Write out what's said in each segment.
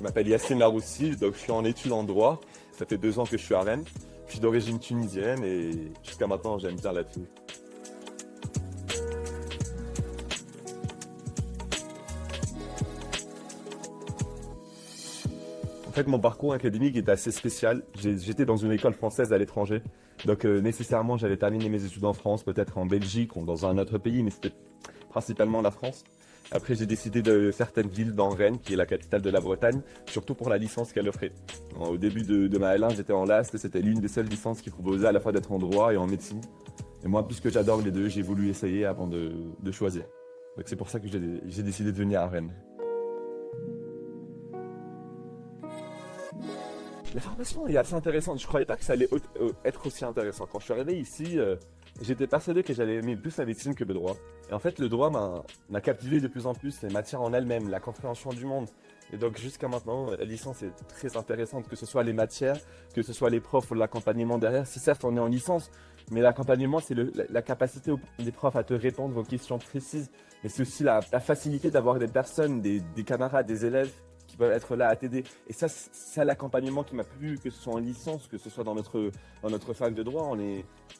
m'appelle Yacine Laroussi, donc je suis en études en droit. Ça fait 2 ans que je suis à Rennes. Je suis d'origine tunisienne et jusqu'à maintenant j'aime bien la Tunisie. En fait, mon parcours académique était assez spécial. J'étais dans une école française à l'étranger. Donc nécessairement j'allais terminer mes études en France, peut-être en Belgique ou dans un autre pays, mais c'était principalement la France. Après, j'ai décidé de certaines villes dans Rennes, qui est la capitale de la Bretagne, surtout pour la licence qu'elle offrait. Au début de ma L1, j'étais en LAST et c'était l'une des seules licences qui proposait à la fois d'être en droit et en médecine. Et moi, puisque j'adore les deux, j'ai voulu essayer avant de choisir. Donc c'est pour ça que j'ai décidé de venir à Rennes. La formation est assez intéressante. Je croyais pas que ça allait être aussi intéressant. Quand je suis arrivé ici, j'étais persuadé que j'allais aimer plus la médecine que le droit. Et en fait, le droit m'a captivé de plus en plus, les matières en elles-mêmes, la compréhension du monde. Et donc jusqu'à maintenant, la licence est très intéressante, que ce soit les matières, que ce soit les profs ou l'accompagnement derrière. Si certes on est en licence, mais l'accompagnement c'est la capacité des profs à te répondre aux questions précises. Mais c'est aussi la facilité d'avoir des personnes, des camarades, des élèves qui peuvent être là à t'aider. Et ça, c'est l'accompagnement qui m'a plu, que ce soit en licence, que ce soit dans notre fac de droit.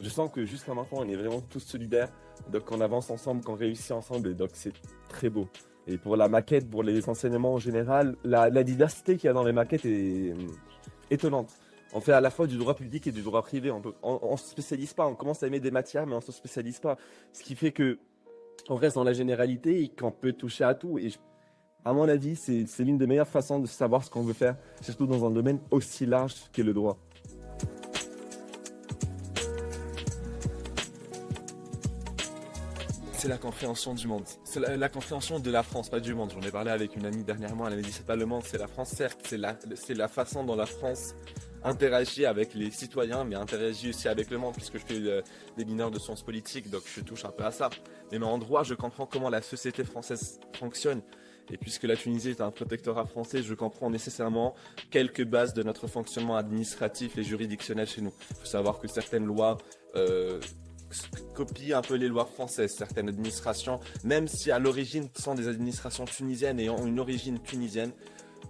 Je sens que jusqu'à maintenant, on est vraiment tous solidaires. Donc on avance ensemble, qu'on réussit ensemble. Et donc c'est très beau. Et pour la maquette, pour les enseignements en général, la diversité qu'il y a dans les maquettes est étonnante. On fait à la fois du droit public et du droit privé. On se spécialise pas. On commence à aimer des matières, mais on se spécialise pas. Ce qui fait que on reste dans la généralité et qu'on peut toucher à tout. Et à mon avis, c'est l'une des meilleures façons de savoir ce qu'on veut faire, surtout dans un domaine aussi large qu'est le droit. C'est la compréhension du monde. C'est la compréhension de la France, pas du monde. J'en ai parlé avec une amie dernièrement, elle m'a dit c'est pas le monde, c'est la France. Certes, c'est la façon dont la France interagit avec les citoyens, mais interagit aussi avec le monde, puisque je fais des mineurs de sciences politiques, donc je touche un peu à ça. Mais en droit, je comprends comment la société française fonctionne. Et puisque la Tunisie est un protectorat français, je comprends nécessairement quelques bases de notre fonctionnement administratif et juridictionnel chez nous. Il faut savoir que certaines lois copient un peu les lois françaises, certaines administrations, même si à l'origine sont des administrations tunisiennes et ont une origine tunisienne,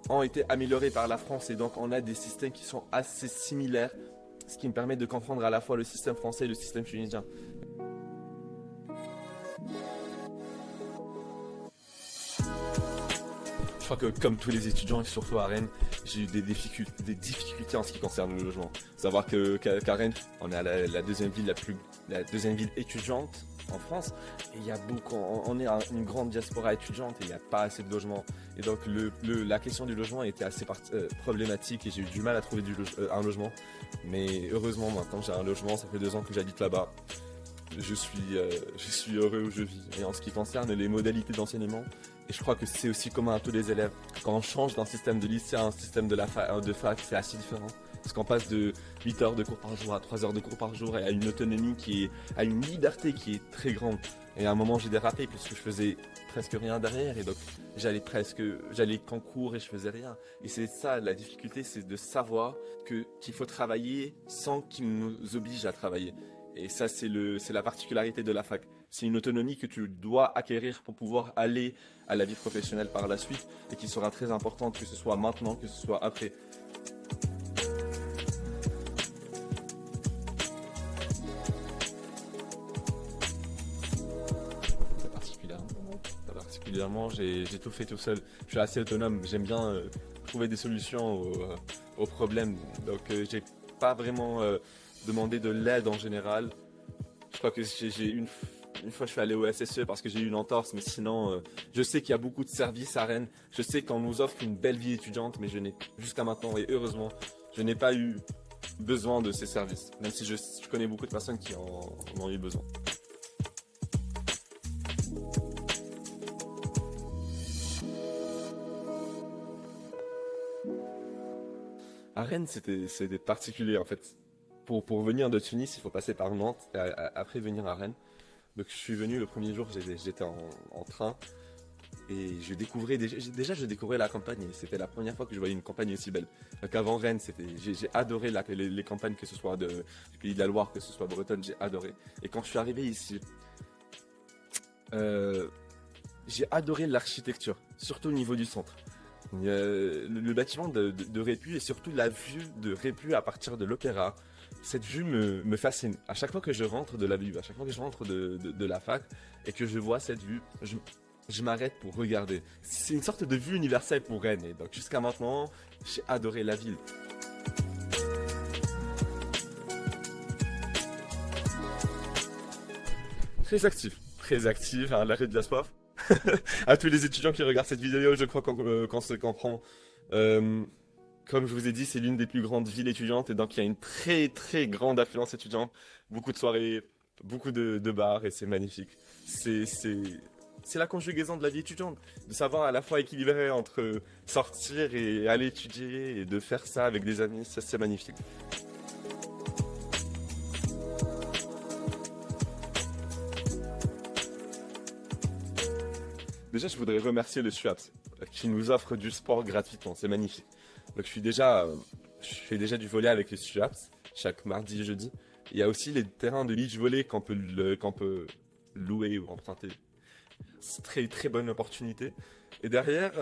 ont été améliorées par la France et donc on a des systèmes qui sont assez similaires, ce qui me permet de comprendre à la fois le système français et le système tunisien. Je crois que comme tous les étudiants, et surtout à Rennes, j'ai eu des difficultés en ce qui concerne le logement. Faut savoir qu'à Rennes, on est à la deuxième ville étudiante en France, et il y a on est une grande diaspora étudiante et il n'y a pas assez de logements. Et donc la question du logement était assez problématique et j'ai eu du mal à trouver un logement. Mais heureusement maintenant j'ai un logement, ça fait 2 ans que j'habite là-bas. Je suis heureux où je vis. Et en ce qui concerne les modalités d'enseignement, et je crois que c'est aussi commun à tous les élèves, quand on change d'un système de lycée à un système de fac, c'est assez différent. Parce qu'on passe de 8 heures de cours par jour à 3 heures de cours par jour et à une autonomie à une liberté qui est très grande. Et à un moment j'ai dérapé puisque je faisais presque rien derrière et donc j'allais qu'en cours et je faisais rien. Et c'est ça la difficulté, c'est de savoir qu'il faut travailler sans qu'il nous oblige à travailler. Et ça, c'est la particularité de la fac. C'est une autonomie que tu dois acquérir pour pouvoir aller à la vie professionnelle par la suite et qui sera très importante, que ce soit maintenant, que ce soit après. Particulièrement, j'ai tout fait tout seul. Je suis assez autonome. J'aime bien trouver des solutions aux problèmes. Donc, j'ai pas vraiment demandé de l'aide en général. Je crois que j'ai une fois je suis allé au SSE parce que j'ai eu une entorse, mais sinon je sais qu'il y a beaucoup de services à Rennes. Je sais qu'on nous offre une belle vie étudiante, mais jusqu'à maintenant et heureusement, je n'ai pas eu besoin de ces services, même si je connais beaucoup de personnes qui en ont eu besoin. À Rennes, c'était particulier en fait. Pour venir de Tunis, il faut passer par Nantes et après venir à Rennes. Donc je suis venu le premier jour, j'étais en train et je découvrais je découvrais la campagne et c'était la première fois que je voyais une campagne aussi belle. Donc avant Rennes, j'ai adoré les campagnes, que ce soit du Pays de la Loire, que ce soit bretonne, j'ai adoré. Et quand je suis arrivé ici, j'ai adoré l'architecture, surtout au niveau du centre. Le bâtiment de Répu et surtout la vue de Répu à partir de l'opéra. Cette vue me fascine. À chaque fois que je rentre de la vue, à chaque fois que je rentre de la fac et que je vois cette vue, je m'arrête pour regarder. C'est une sorte de vue universelle pour Rennes. Et donc jusqu'à maintenant, j'ai adoré la ville. Très actif, hein, l'arrêt de la soif. À tous les étudiants qui regardent cette vidéo, je crois qu'on se comprend. Comme je vous ai dit, c'est l'une des plus grandes villes étudiantes et donc il y a une très grande affluence étudiante. Beaucoup de soirées, beaucoup de bars et c'est magnifique. C'est la conjugaison de la vie étudiante, de savoir à la fois équilibrer entre sortir et aller étudier et de faire ça avec des amis, ça c'est magnifique. Déjà, je voudrais remercier le SUAPS qui nous offre du sport gratuitement, c'est magnifique. Donc je fais déjà du volley avec le SUAPS chaque mardi et jeudi. Il y a aussi les terrains de beach volley qu'on peut louer ou emprunter. C'est très bonne opportunité. Et derrière,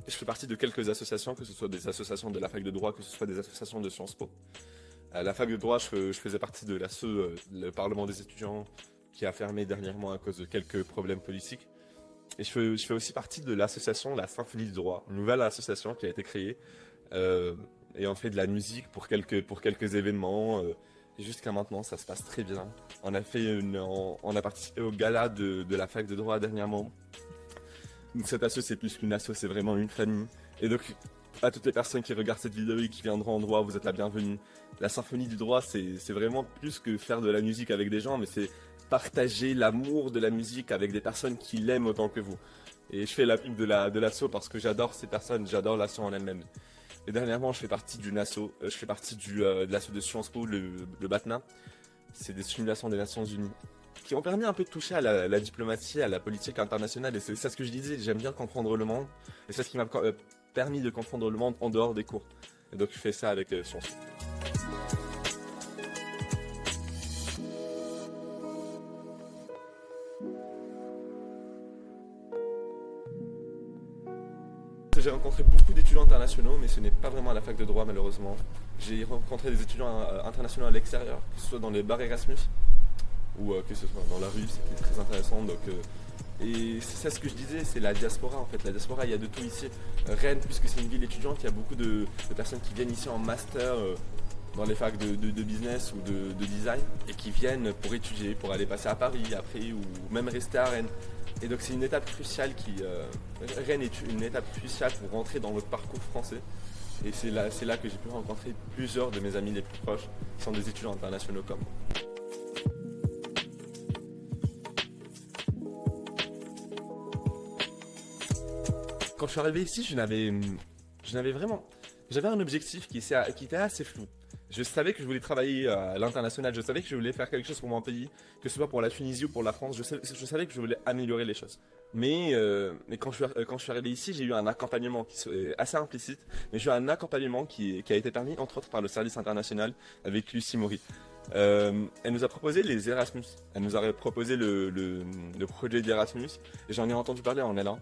je fais partie de quelques associations, que ce soit des associations de la fac de droit, que ce soit des associations de Sciences Po. À la fac de droit, je faisais partie de l'ASSE, le Parlement des étudiants, qui a fermé dernièrement à cause de quelques problèmes politiques. Et je fais aussi partie de l'association La Symphonie du Droit, une nouvelle association qui a été créée. Et on fait de la musique pour quelques événements. Et jusqu'à maintenant, ça se passe très bien. On a participé au gala de la fac de droit dernièrement. Donc cette asso, c'est plus qu'une asso, c'est vraiment une famille. Et donc, à toutes les personnes qui regardent cette vidéo et qui viendront en droit, vous êtes la bienvenue. La Symphonie du Droit, c'est vraiment plus que faire de la musique avec des gens, mais c'est partager l'amour de la musique avec des personnes qui l'aiment autant que vous. Et je fais la pub de l'asso parce que j'adore ces personnes, j'adore l'asso en elle-même. Et dernièrement, je fais partie d'une asso, je fais partie de l'asso de Sciences Po, le BATNA. C'est des simulations des Nations Unies qui ont permis un peu de toucher à la diplomatie, à la politique internationale. Et c'est ça ce que je disais, j'aime bien comprendre le monde. Et c'est ce qui m'a permis de comprendre le monde en dehors des cours. Et donc je fais ça avec Sciences Po. J'ai rencontré beaucoup d'étudiants internationaux, mais ce n'est pas vraiment à la fac de droit malheureusement. J'ai rencontré des étudiants internationaux à l'extérieur, que ce soit dans les bars Erasmus ou que ce soit dans la rue, c'était très intéressant. Et c'est ça ce que je disais, c'est la diaspora en fait. La diaspora, il y a de tout ici. Rennes, puisque c'est une ville étudiante, il y a beaucoup de personnes qui viennent ici en master dans les facs de business ou de design et qui viennent pour étudier, pour aller passer à Paris après ou même rester à Rennes. Et donc c'est une étape cruciale Rennes est une étape cruciale pour rentrer dans le parcours français. Et c'est là que j'ai pu rencontrer plusieurs de mes amis les plus proches, qui sont des étudiants internationaux comme moi. Quand je suis arrivé ici, j'avais un objectif qui était assez flou. Je savais que je voulais travailler à l'international, je savais que je voulais faire quelque chose pour mon pays, que ce soit pour la Tunisie ou pour la France, je savais que je voulais améliorer les choses. Mais quand je suis arrivé ici, j'ai eu un accompagnement qui est assez implicite, mais j'ai eu un accompagnement qui a été permis entre autres par le service international avec Lucie Maury. Elle nous a proposé les Erasmus, elle nous a proposé le projet d'Erasmus, et j'en ai entendu parler en L1.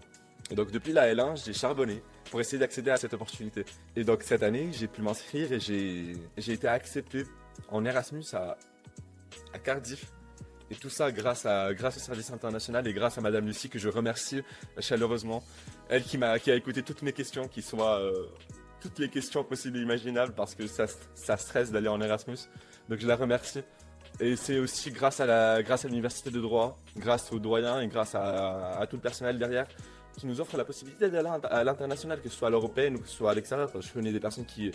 Et donc depuis la L1, j'ai charbonné pour essayer d'accéder à cette opportunité. Et donc cette année, j'ai pu m'inscrire et j'ai été accepté en Erasmus à Cardiff. Et tout ça grâce au service international et grâce à Madame Lucie que je remercie chaleureusement. Elle qui a écouté toutes mes questions, toutes les questions possibles et imaginables parce que ça stresse d'aller en Erasmus. Donc je la remercie. Et c'est aussi grâce à l'université de droit, grâce aux doyens et grâce à tout le personnel derrière qui nous offre la possibilité d'aller à l'international, que ce soit à l'européenne ou que ce soit à l'extérieur. Je connais des personnes qui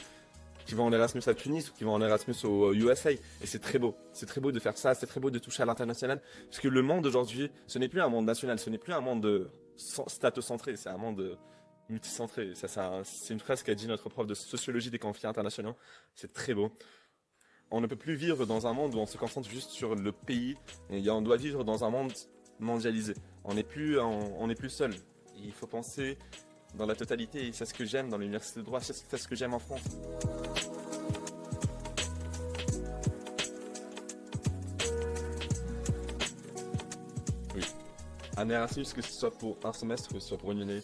vont en Erasmus à Tunis ou qui vont en Erasmus au USA. Et c'est très beau de faire ça, c'est très beau de toucher à l'international. Parce que le monde aujourd'hui, ce n'est plus un monde national, ce n'est plus un monde statocentré, c'est un monde multicentré. C'est une phrase qu'a dit notre prof de sociologie des conflits internationaux. C'est très beau. On ne peut plus vivre dans un monde où on se concentre juste sur le pays. Et on doit vivre dans un monde mondialisé. On n'est plus seul. Il faut penser dans la totalité, et c'est ce que j'aime dans l'université de droit, c'est ce que j'aime en France. Oui. Un Erasmus, que ce soit pour un semestre, que ce soit pour une année,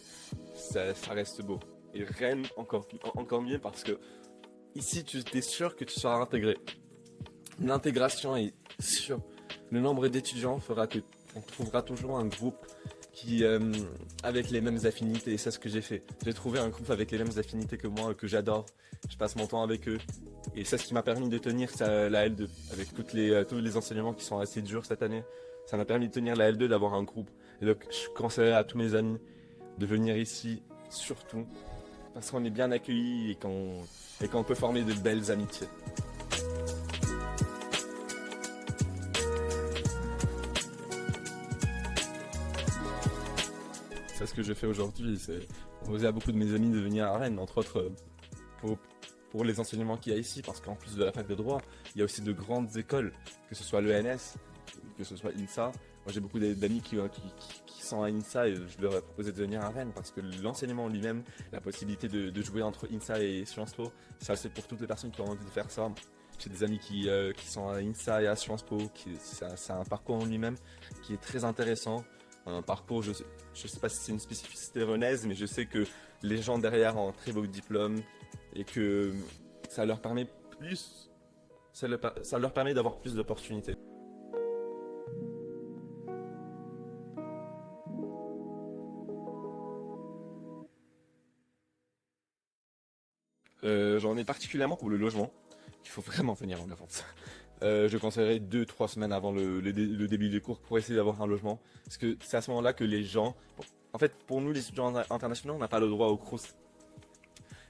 ça reste beau. Et Rennes, encore mieux parce que ici, tu es sûr que tu seras intégré. L'intégration est sûre. Le nombre d'étudiants fera que on trouvera toujours un groupe qui avec les mêmes affinités. Et c'est ce que j'ai fait. J'ai trouvé un groupe avec les mêmes affinités que moi, que j'adore. Je passe mon temps avec eux. Et c'est ce qui m'a permis de tenir la L2. Avec tous les enseignements qui sont assez durs cette année. Ça m'a permis de tenir la L2, d'avoir un groupe. Et donc, je conseillerais à tous mes amis de venir ici, surtout, parce qu'on est bien accueillis et qu'on peut former de belles amitiés. C'est ce que je fais aujourd'hui, c'est proposer à beaucoup de mes amis de venir à Rennes, entre autres pour les enseignements qu'il y a ici, parce qu'en plus de la fac de droit, il y a aussi de grandes écoles, que ce soit l'ENS, que ce soit INSA. Moi j'ai beaucoup d'amis qui sont à INSA et je leur ai proposé de venir à Rennes parce que l'enseignement lui-même, la possibilité de jouer entre INSA et Sciences Po, ça c'est pour toutes les personnes qui ont envie de faire ça. J'ai des amis qui sont à INSA et à Sciences Po, c'est un parcours en lui-même qui est très intéressant. Un parcours, je sais pas si c'est une spécificité rennaise, mais je sais que les gens derrière ont un très beau diplôme et que ça leur permet ça leur permet d'avoir plus d'opportunités. J'en ai particulièrement pour le logement, qu'il faut vraiment venir en avance. Je conseillerais 2-3 semaines avant le début des cours pour essayer d'avoir un logement. Parce que c'est à ce moment-là que les gens... En fait, pour nous, les étudiants internationaux, on n'a pas le droit au Crous.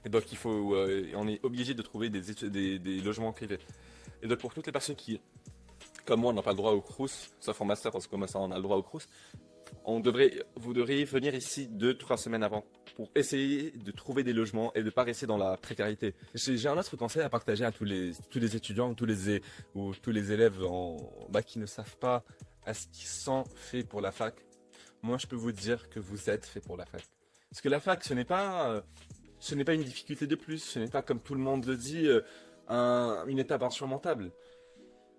Et donc, on est obligé de trouver des logements privés. Et donc, pour toutes les personnes qui, comme moi, n'ont pas le droit au Crous, sauf en master, parce que comme ça, on a le droit au Crous, vous devriez venir ici 2-3 semaines avant pour essayer de trouver des logements et de ne pas rester dans la précarité. J'ai un autre conseil à partager à tous les étudiants, tous les élèves en bac qui ne savent pas à ce qu'ils sont faits pour la fac. Moi, je peux vous dire que vous êtes fait pour la fac. Parce que la fac, ce n'est pas une difficulté de plus, ce n'est pas, comme tout le monde le dit, une étape insurmontable.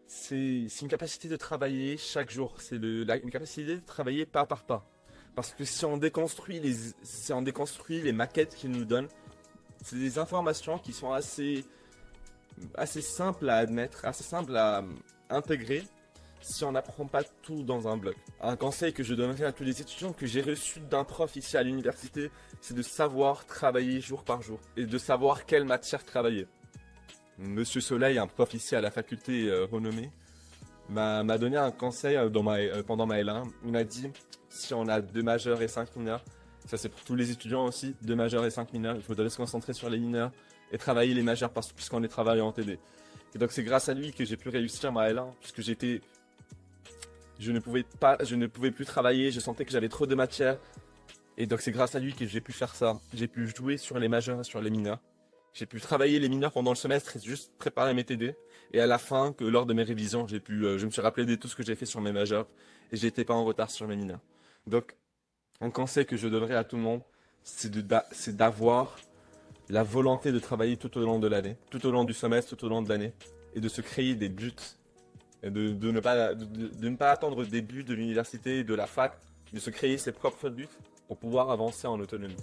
C'est une capacité de travailler chaque jour, une capacité de travailler pas par pas. Parce que si on déconstruit les maquettes qu'ils nous donnent, c'est des informations qui sont assez simples à admettre, assez simples à intégrer, si on n'apprend pas tout dans un bloc. Un conseil que je donnerais à tous les étudiants que j'ai reçu d'un prof ici à l'université, c'est de savoir travailler jour par jour et de savoir quelle matière travailler. Monsieur Soleil, un prof ici à la faculté renommée, m'a donné un conseil pendant ma L1. Il m'a dit, si on a 2 majeurs et 5 mineurs, ça c'est pour tous les étudiants aussi, 2 majeurs et 5 mineurs, il faudrait se concentrer sur les mineurs et travailler les majeurs puisqu'on est travailleur en TD. Et donc c'est grâce à lui que j'ai pu réussir ma L1, puisque je ne pouvais plus travailler, je sentais que j'avais trop de matière. Et donc c'est grâce à lui que j'ai pu faire ça. J'ai pu jouer sur les majeurs et sur les mineurs. J'ai pu travailler les mineurs pendant le semestre et juste préparer mes TD. Et à la fin, lors de mes révisions, je me suis rappelé de tout ce que j'ai fait sur mes majeurs et j'étais pas en retard sur mes mineurs. Donc, un conseil que je donnerais à tout le monde, c'est d'avoir la volonté de travailler tout au long de l'année, tout au long du semestre, tout au long de l'année, et de se créer des buts. Et de ne pas attendre le début de l'université et de la fac, de se créer ses propres buts pour pouvoir avancer en autonomie.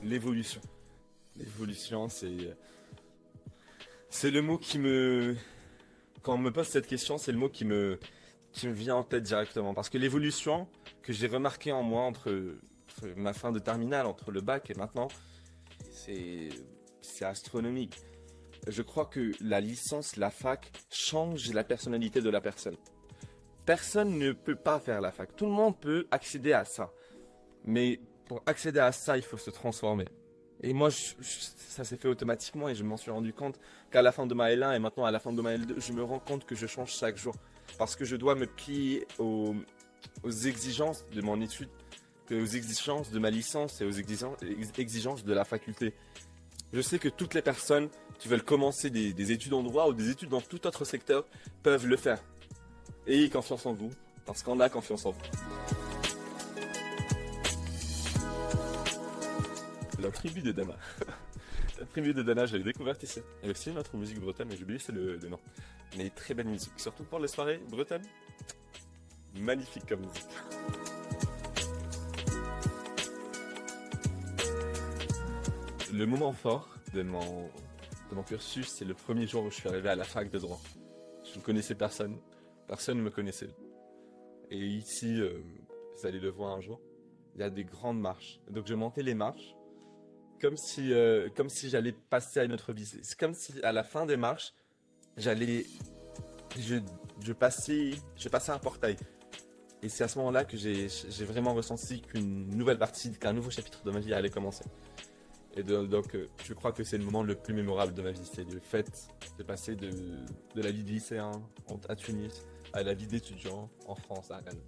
L'évolution. L'évolution, c'est le mot quand on me pose cette question, c'est le mot qui me vient en tête directement. Parce que l'évolution que j'ai remarqué en moi entre ma fin de terminale, entre le bac et maintenant, c'est astronomique. Je crois que la licence, la fac, change la personnalité de la personne. Personne ne peut pas faire la fac. Tout le monde peut accéder à ça. Mais pour accéder à ça, il faut se transformer. Et moi, ça s'est fait automatiquement et je m'en suis rendu compte qu'à la fin de ma L1 et maintenant à la fin de ma L2, je me rends compte que je change chaque jour. Parce que je dois me plier aux exigences de mon étude, aux exigences de ma licence et aux exigences de la faculté. Je sais que toutes les personnes qui veulent commencer des études en droit ou des études dans tout autre secteur peuvent le faire. Ayez confiance en vous, parce qu'on a confiance en vous. La tribu de Dana. La tribu de Dana, je l'ai découverte ici. Il y a aussi une autre musique bretonne, mais j'ai oublié c'est le nom. Mais très belle musique, surtout pour les soirées bretonnes. Magnifique comme musique. Le moment fort de mon cursus, c'est le premier jour où je suis arrivé à la fac de droit. Je ne connaissais personne. Personne ne me connaissait. Et ici, vous allez le voir un jour, il y a des grandes marches. Donc je montais les marches comme si j'allais passer à une autre vie. C'est comme si à la fin des marches, je passais un portail. Et c'est à ce moment-là que j'ai vraiment ressenti qu'un nouveau chapitre de ma vie allait commencer. Et donc, je crois que c'est le moment le plus mémorable de ma vie. C'est le fait de passer de la vie de lycéen à Tunis à la vie d'étudiant en France, à Rennes.